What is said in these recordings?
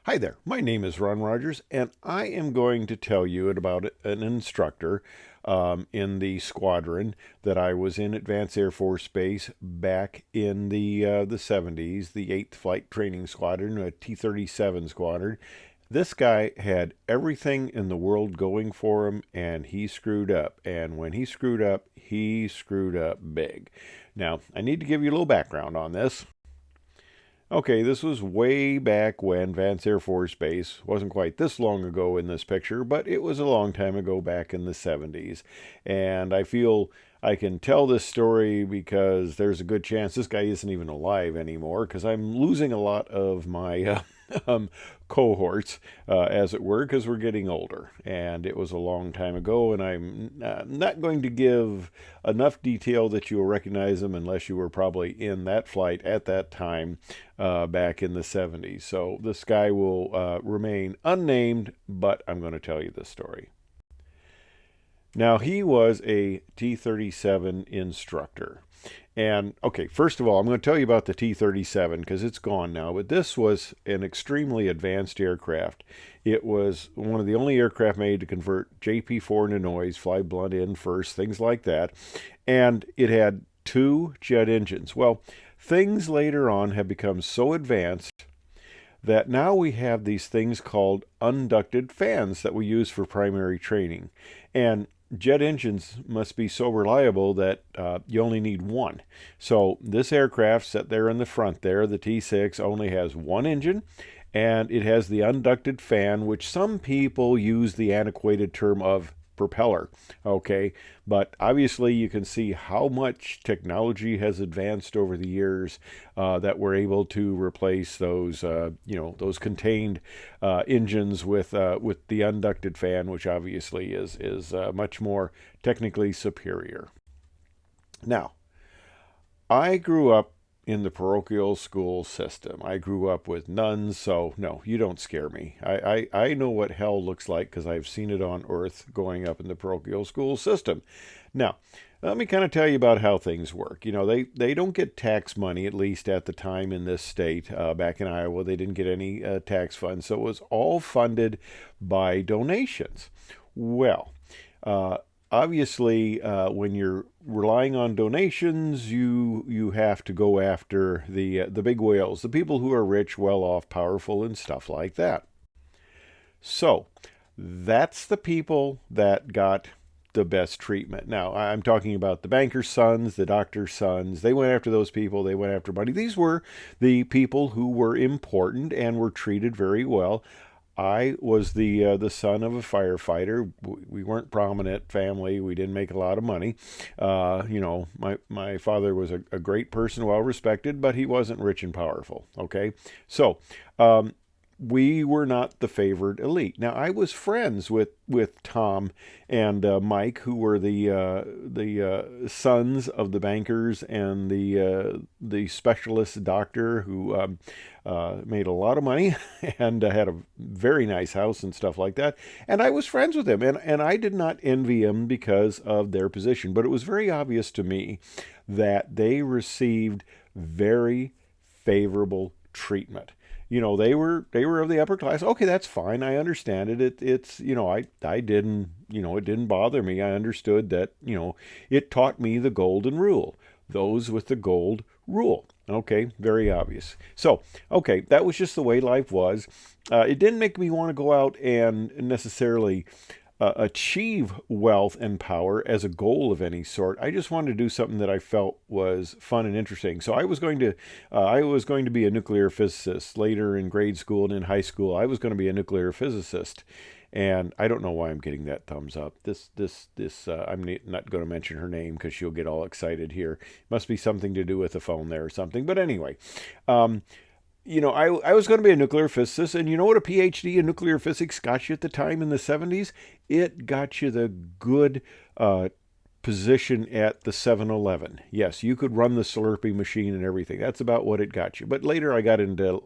Hi there, my name is Ron Rogers, and I am going to tell you about an instructor in the squadron that I was in at Vance Air Force Base back in the 70s, the 8th Flight Training Squadron, a T-37 squadron. This guy had everything in the world going for him, and he screwed up. And when he screwed up big. Now, I need to give you a little background on this. Okay, this was way back when Vance Air Force Base wasn't quite this long ago in this picture, but it was a long time ago back in the 70s. And I feel I can tell this story because there's a good chance this guy isn't even alive anymore because I'm losing a lot of my um, cohorts, as it were, because we're getting older. And it was a long time ago, and I'm not going to give enough detail that you'll recognize them unless you were probably in that flight at that time back in the 70s. So this guy will remain unnamed, but I'm going to tell you this story. Now, he was a T-37 instructor. And, okay, first of all, I'm going to tell you about the T-37 because it's gone now, but this was an extremely advanced aircraft. It was one of the only aircraft made to convert JP4 into noise, fly blunt in first, things like that. And it had two jet engines. Well, things later on have become so advanced that now we have these things called unducted fans that we use for primary training. And jet engines must be so reliable that you only need one. So this aircraft set there in the front there, the T6, only has one engine, and it has the unducted fan, which some people use the antiquated term of propeller. Okay, but obviously you can see how much technology has advanced over the years that we're able to replace those those contained engines with the unducted fan, which obviously is much more technically superior. Now, I grew up in the parochial school system. I grew up with nuns, so no, you don't scare me. I know what hell looks like because I've seen it on earth going up in the parochial school system. Now, let me kind of tell you about how things work. You know, they don't get tax money, at least at the time in this state. Back in Iowa, they didn't get any tax funds, so it was all funded by donations. Well, uh, obviously, when you're relying on donations, you have to go after the big whales, the people who are rich, well off, powerful, and stuff like that. So that's the people that got the best treatment. Now, I'm talking about the banker's sons, the doctor's sons. They went after those people. They went after money. These were the people who were important and were treated very well. I was the son of a firefighter. We weren't prominent family. We didn't make a lot of money. My father was a great person, well respected, but he wasn't rich and powerful. Okay, so we were not the favored elite. Now, I was friends with Tom and Mike, who were the sons of the bankers and the specialist doctor who made a lot of money and had a very nice house and stuff like that. And I was friends with them, and I did not envy them because of their position. But it was very obvious to me that they received very favorable treatment. You know, they were of the upper class. Okay, that's fine. I understand it. It's I didn't it didn't bother me. I understood that it taught me the golden rule. Those with the gold rule. Okay, very obvious. So, okay, that was just the way life was. It didn't make me want to go out and necessarily achieve wealth and power as a goal of any sort. I just wanted to do something that I felt was fun and interesting. So I was going to be a nuclear physicist later in grade school and in high school. I was going to be a nuclear physicist. And I don't know why I'm getting that thumbs up. This. I'm not going to mention her name because she'll get all excited here. Must be something to do with the phone there or something. But anyway, um, I was going to be a nuclear physicist, and you know what a PhD in nuclear physics got you at the time in the 70s? It got you the good position at the 7-Eleven. Yes, you could run the Slurpee machine and everything. That's about what it got you. But later I got into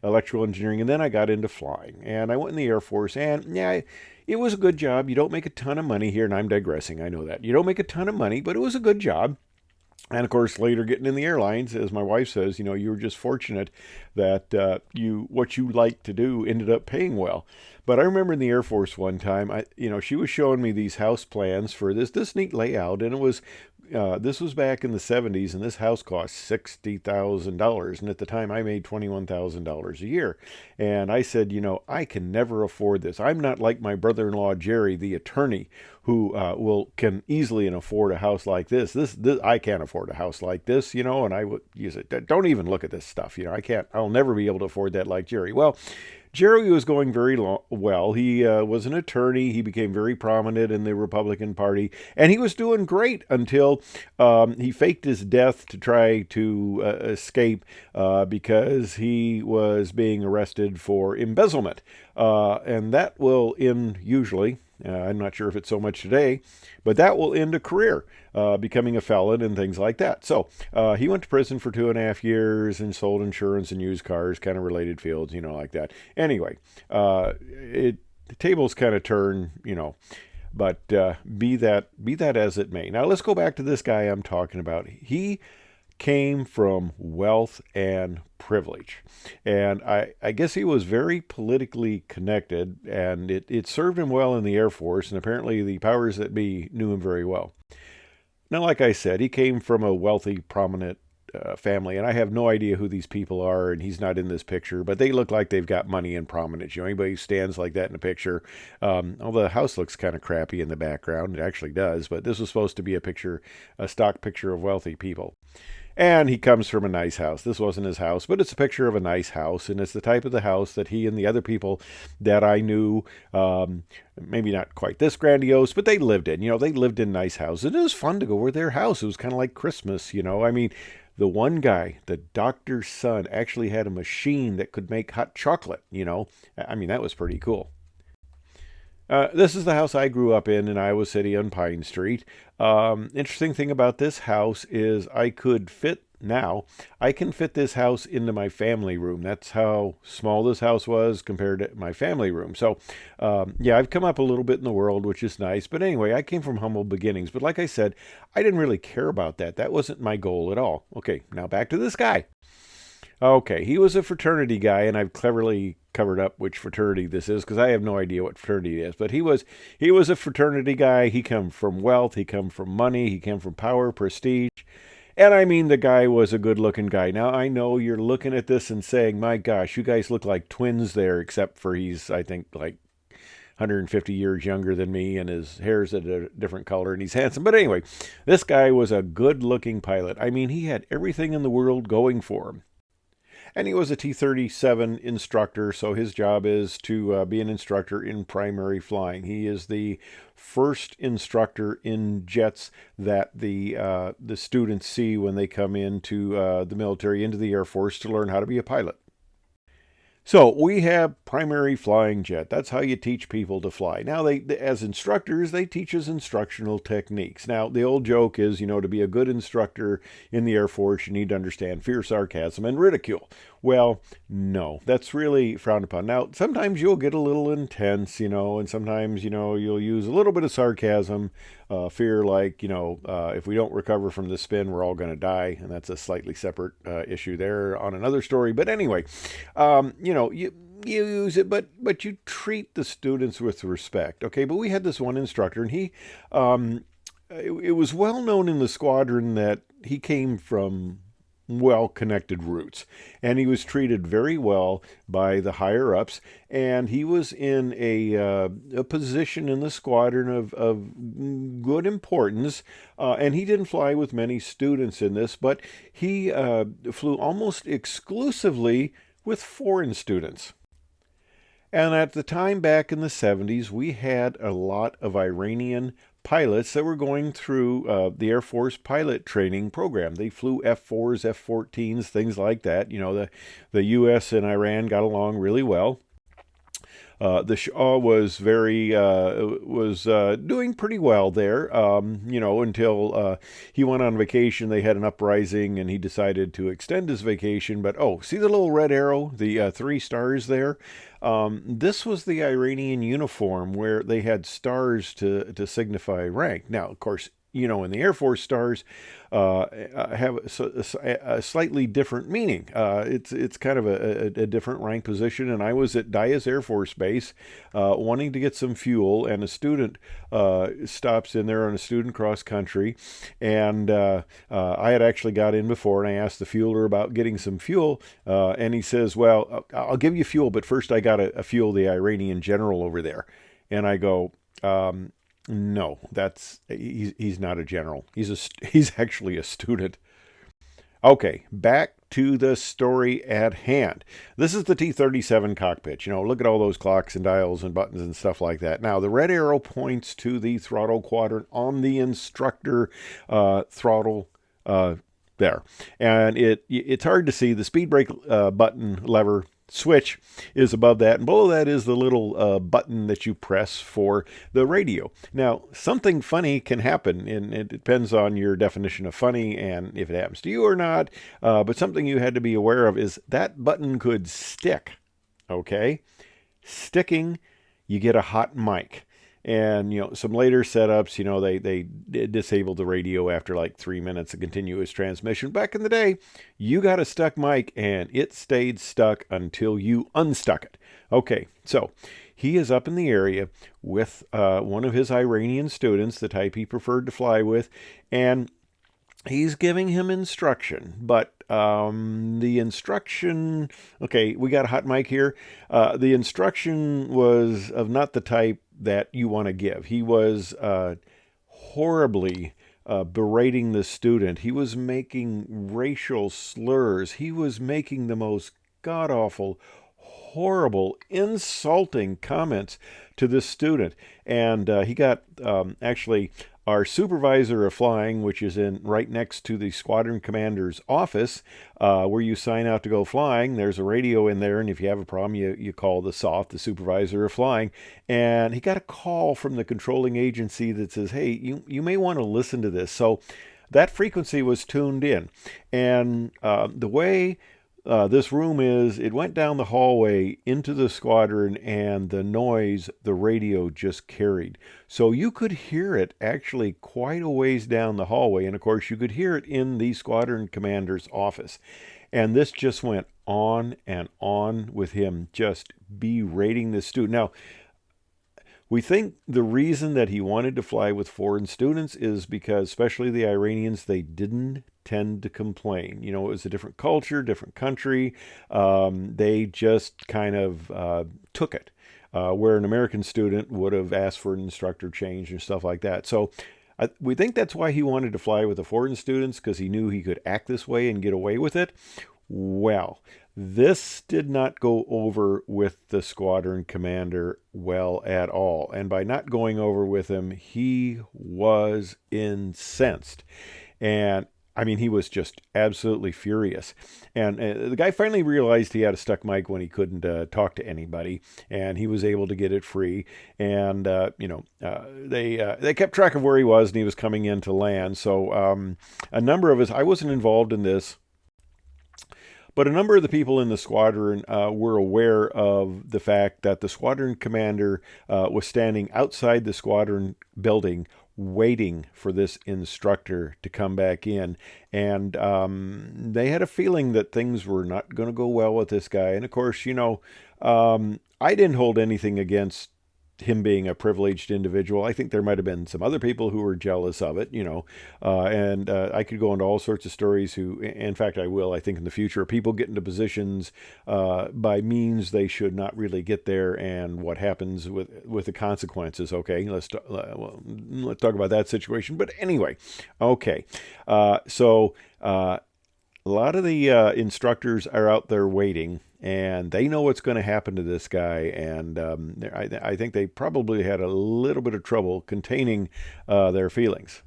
electrical engineering, and then I got into flying. And I went in the Air Force, and yeah, it was a good job. You don't make a ton of money here, and I'm digressing. I know that. You don't make a ton of money, but it was a good job. And of course, later getting in the airlines, as my wife says, you were just fortunate that what you like to do ended up paying well. But I remember in the Air Force one time, she was showing me these house plans for this neat layout, and it was this was back in the 70s, and this house cost $60,000. And at the time, I made $21,000 a year. And I said, I can never afford this. I'm not like my brother-in-law, Jerry, the attorney, who can easily afford a house like this. This I can't afford a house like this, and I would use it. Don't even look at this stuff. I can't. I'll never be able to afford that like Jerry. Well, Jerry was going very well. He was an attorney. He became very prominent in the Republican Party, and he was doing great until he faked his death to try to escape because he was being arrested for embezzlement. And that will end usually. I'm not sure if it's so much today, but that will end a career, becoming a felon and things like that. So he went to prison for 2.5 years and sold insurance and used cars, kind of related fields, like that. Anyway, the tables kind of turn, but be that as it may. Now let's go back to this guy I'm talking about. He came from wealth and privilege. And I guess he was very politically connected, and it served him well in the Air Force, and apparently the powers that be knew him very well. Now, like I said, he came from a wealthy, prominent family, and I have no idea who these people are, and he's not in this picture, but they look like they've got money and prominence. Anybody who stands like that in a picture, although the house looks kind of crappy in the background, it actually does, but this was supposed to be a stock picture of wealthy people. And he comes from a nice house. This wasn't his house, but it's a picture of a nice house, and it's the type of the house that he and the other people that I knew, maybe not quite this grandiose, but they lived in. They lived in nice houses. It was fun to go over their house. It was kind of like Christmas, I mean, the one guy, the doctor's son, actually had a machine that could make hot chocolate, I mean, that was pretty cool. This is the house I grew up in Iowa City on Pine Street. Interesting thing about this house is I can fit this house into my family room. That's how small this house was compared to my family room. So, yeah, I've come up a little bit in the world, which is nice. But anyway, I came from humble beginnings. But like I said, I didn't really care about that. That wasn't my goal at all. Okay, now back to this guy. Okay, he was a fraternity guy, and I've cleverly covered up which fraternity this is because I have no idea what fraternity it is. But he was a fraternity guy. He come from wealth. He come from money. He came from power, prestige. And I mean, the guy was a good-looking guy. Now, I know you're looking at this and saying, my gosh, you guys look like twins there, except for he's, I think, like 150 years younger than me, and his hair's a different color, and he's handsome. But anyway, this guy was a good-looking pilot. I mean, he had everything in the world going for him. And he was a T-37 instructor, so his job is to be an instructor in primary flying. He is the first instructor in jets that the students see when they come into the military, into the Air Force, to learn how to be a pilot. So we have primary flying jet. That's how you teach people to fly. Now, as instructors, they teach us instructional techniques. Now, the old joke is, to be a good instructor in the Air Force, you need to understand fear, sarcasm, and ridicule. Well, no, that's really frowned upon. Now, sometimes you'll get a little intense, and sometimes, you'll use a little bit of sarcasm, fear, like, if we don't recover from the spin, we're all going to die. And that's a slightly separate issue there on another story. But anyway, you use it, but you treat the students with respect. Okay, but we had this one instructor, and it was well known in the squadron that he came from well-connected roots, and he was treated very well by the higher ups, and he was in a position in the squadron of good importance, and he didn't fly with many students in this, but he flew almost exclusively with foreign students. And at the time back in the 70s, we had a lot of Iranian pilots that were going through the Air Force pilot training program. They flew F-4s, F-14s, things like that. The U.S. and Iran got along really well. The Shah was doing pretty well there, until he went on vacation. They had an uprising, and he decided to extend his vacation. But, see the little red arrow, the 3 stars there? This was the Iranian uniform where they had stars to signify rank. Now, of course, in the Air Force stars have a slightly different meaning. It's kind of a different rank position. And I was at Dyess Air Force Base wanting to get some fuel, and a student stops in there on a student cross country. And I had actually got in before, and I asked the fueler about getting some fuel. And he says, well, I'll give you fuel, but first I got to fuel the Iranian general over there. And I go, no, he's not a general. He's actually a student. Okay, back to the story at hand. This is the T-37 cockpit. Look at all those clocks and dials and buttons and stuff like that. Now, the red arrow points to the throttle quadrant on the instructor throttle there. And it's hard to see. The speed brake button lever switch is above that, and below that is the little button that you press for the radio. Now, something funny can happen, and it depends on your definition of funny and if it happens to you or not, but something you had to be aware of is that button could stick, okay? Sticking, you get a hot mic. And, some later setups, they disabled the radio after like 3 minutes of continuous transmission. Back in the day, you got a stuck mic and it stayed stuck until you unstuck it. Okay, so he is up in the area with one of his Iranian students, the type he preferred to fly with, and he's giving him instruction, but the instruction, okay, we got a hot mic here. The instruction was of not the type that you want to give. He was horribly berating the student. He was making racial slurs. He was making the most god-awful, horrible, insulting comments to this student. And he got actually our supervisor of flying, which is right next to the squadron commander's office, where you sign out to go flying. There's a radio in there, and if you have a problem, you call the SOF, the supervisor of flying. And he got a call from the controlling agency that says, hey, you may want to listen to this. So that frequency was tuned in. And the way this room is, it went down the hallway into the squadron, and the noise the radio just carried. So you could hear it actually quite a ways down the hallway, and of course you could hear it in the squadron commander's office. And this just went on and on with him just berating the student. Now, we think the reason that he wanted to fly with foreign students is because, especially the Iranians, they didn't tend to complain. It was a different culture, different country. They just kind of took it, where an American student would have asked for an instructor change and stuff like that. So we think that's why he wanted to fly with the foreign students, because he knew he could act this way and get away with it. Well, this did not go over with the squadron commander well at all. And by not going over with him, he was incensed. And I mean, he was just absolutely furious. And the guy finally realized he had a stuck mic when he couldn't talk to anybody, and he was able to get it free. And, they kept track of where he was, and he was coming in to land. So a number of us, I wasn't involved in this, but a number of the people in the squadron were aware of the fact that the squadron commander was standing outside the squadron building waiting for this instructor to come back in. And they had a feeling that things were not going to go well with this guy. And of course, I didn't hold anything against him being a privileged individual. I think there might have been some other people who were jealous of it, and I could go into all sorts of stories in fact, I will, I think in the future, people get into positions by means they should not really get there, and what happens with the consequences. Okay, let's talk about that situation. But anyway, okay, so a lot of the instructors are out there waiting, and they know what's going to happen to this guy, and I think they probably had a little bit of trouble containing their feelings.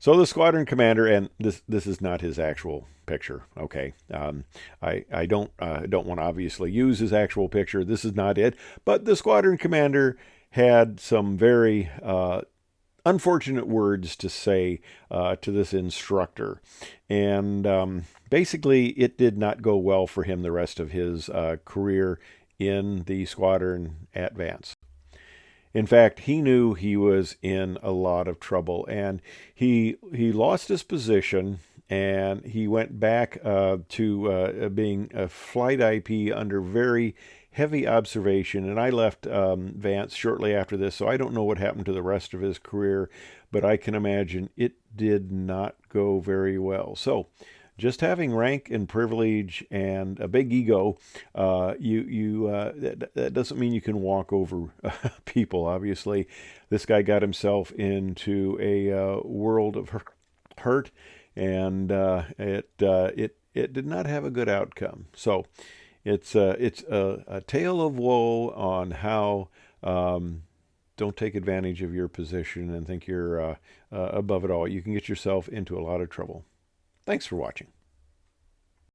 So the squadron commander, and this is not his actual picture, okay? I don't want to obviously use his actual picture. This is not it. But the squadron commander had some very unfortunate words to say to this instructor. And basically, it did not go well for him the rest of his career in the squadron at Vance. In fact, he knew he was in a lot of trouble, and he lost his position, and he went back to being a flight IP under very heavy observation. And I left Vance shortly after this, so I don't know what happened to the rest of his career, but I can imagine it did not go very well. So just having rank and privilege and a big ego, that doesn't mean you can walk over people. Obviously, this guy got himself into a world of hurt, and it did not have a good outcome. So it's a tale of woe on how. Don't take advantage of your position and think you're above it all. You can get yourself into a lot of trouble. Thanks for watching.